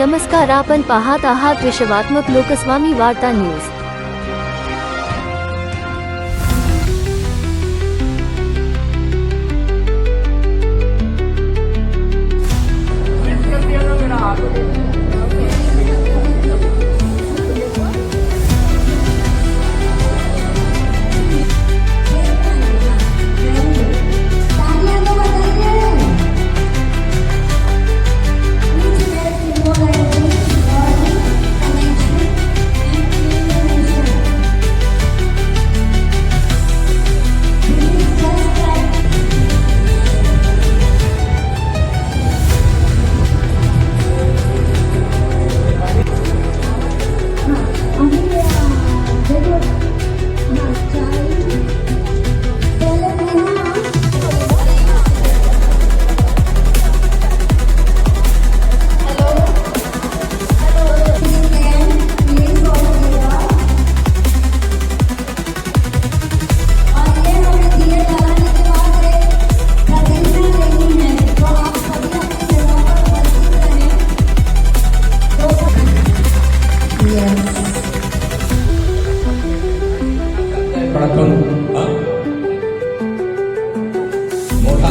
नमस्कार, आपण पाहत आहात विश्वात्मक लोकस्वामी वार्ता न्यूज। வணக்கம். मोठा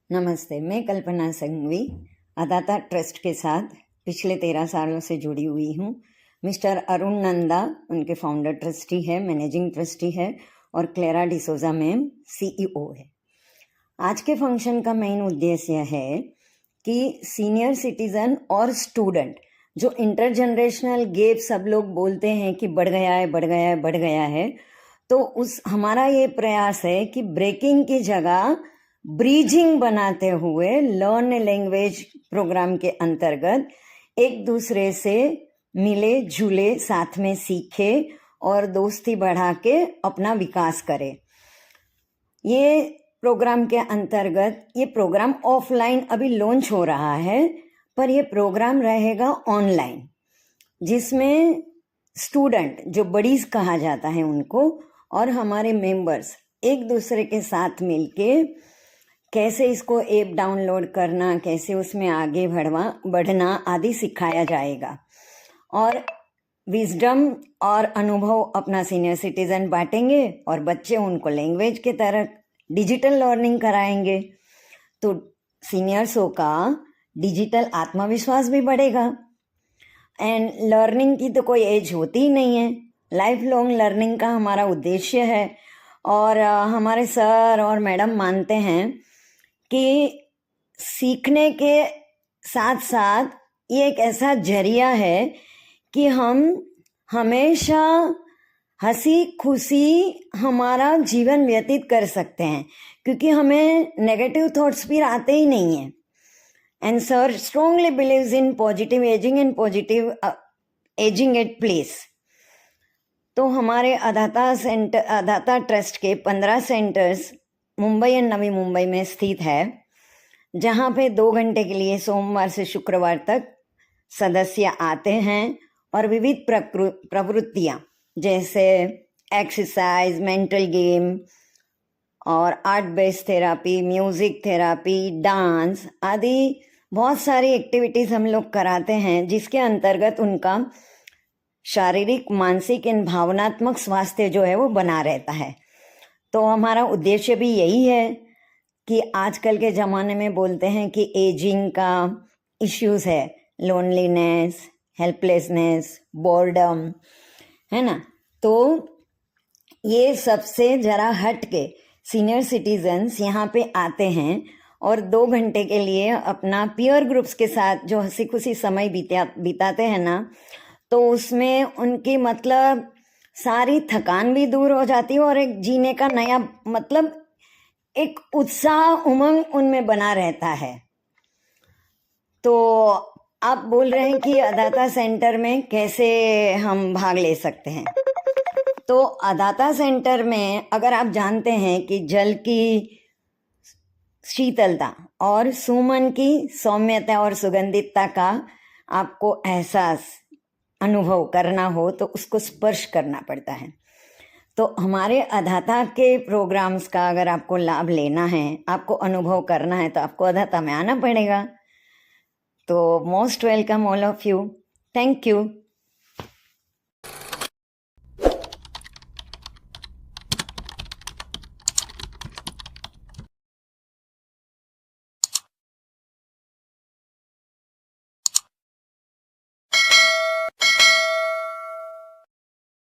नमस्ते, मैं कल्पना संघवी अदाता ट्रस्ट के साथ पिछले 13 सालों से जुड़ी हुई हूँ। मिस्टर अरुण नंदा उनके फाउंडर ट्रस्टी है, मैनेजिंग ट्रस्टी है, और क्लेरा डिसोजा मैम CEO है। आज के फंक्शन का मेन उद्देश्य है कि सीनियर सिटीजन और स्टूडेंट जो इंटरजनरेशनल गैप सब लोग बोलते हैं कि बढ़ गया है, बढ़ गया है, बढ़ गया है, तो हमारा ये प्रयास है कि ब्रेकिंग की जगह ब्रिजिंग बनाते हुए लर्न लैंग्वेज प्रोग्राम के अंतर्गत एक दूसरे से मिले जुले, साथ में सीखे और दोस्ती बढ़ा के अपना विकास करें। ये प्रोग्राम के अंतर्गत ये प्रोग्राम ऑफलाइन अभी लॉन्च हो रहा है, पर ये प्रोग्राम रहेगा ऑनलाइन, जिसमें स्टूडेंट जो बडीज कहा जाता है उनको और हमारे मेंबर्स एक दूसरे के साथ मिलके कैसे इसको ऐप डाउनलोड करना, कैसे उसमें आगे बढ़ना आदि सिखाया जाएगा। और विजडम और अनुभव अपना सीनियर सिटीजन बांटेंगे और बच्चे उनको लैंग्वेज के तरह डिजिटल लर्निंग कराएंगे, तो सीनियर्सों का डिजिटल आत्मविश्वास भी बढ़ेगा। एंड लर्निंग की तो कोई एज होती ही नहीं है, लाइफ लॉन्ग लर्निंग का हमारा उद्देश्य है। और हमारे सर और मैडम मानते हैं कि सीखने के साथ साथ ये एक ऐसा जरिया है कि हम हमेशा हंसी खुशी हमारा जीवन व्यतीत कर सकते हैं, क्योंकि हमें नेगेटिव थॉट्स भी आते ही नहीं हैं। And sir strongly believes in positive ageing and positive ageing at place. तो हमारे अदाता ट्रस्ट के 15 सेंटर्स मुंबई और नवी मुंबई में स्थित है, जहाँ पे 2 घंटे के लिए सोमवार से शुक्रवार तक सदस्य आते हैं और विविध प्रवृत्तियाँ जैसे एक्सरसाइज, मेंटल गेम और art based therapy, music therapy, dance आदि बहुत सारी एक्टिविटीज़ हम लोग कराते हैं जिसके अंतर्गत उनका शारीरिक, मानसिक एवं भावनात्मक स्वास्थ्य जो है वो बना रहता है। तो हमारा उद्देश्य भी यही है कि आजकल के ज़माने में बोलते हैं कि एजिंग का इश्यूज़ है, लोनलीनेस, हेल्पलेसनेस, बोर्डम, है ना। तो ये सबसे ज़रा हट के सीनियर सिटीजन्स यहाँ पे आते हैं और 2 घंटे के लिए अपना पीयर ग्रुप्स के साथ जो हंसी खुशी समय बिताते हैं ना, तो उसमें उनकी मतलब सारी थकान भी दूर हो जाती है और एक जीने का नया मतलब एक उत्साह, उमंग उनमें बना रहता है। तो आप बोल रहे हैं कि अदाता सेंटर में कैसे हम भाग ले सकते हैं। तो अदाता सेंटर में अगर आप जानते हैं कि जल की शीतलता और सुमन की सौम्यता और सुगंधितता का आपको एहसास अनुभव करना हो तो उसको स्पर्श करना पड़ता है। तो हमारे अदाता के प्रोग्राम्स का अगर आपको लाभ लेना है, आपको अनुभव करना है, तो आपको अदाता में आना पड़ेगा। तो most welcome all of you. Thank you.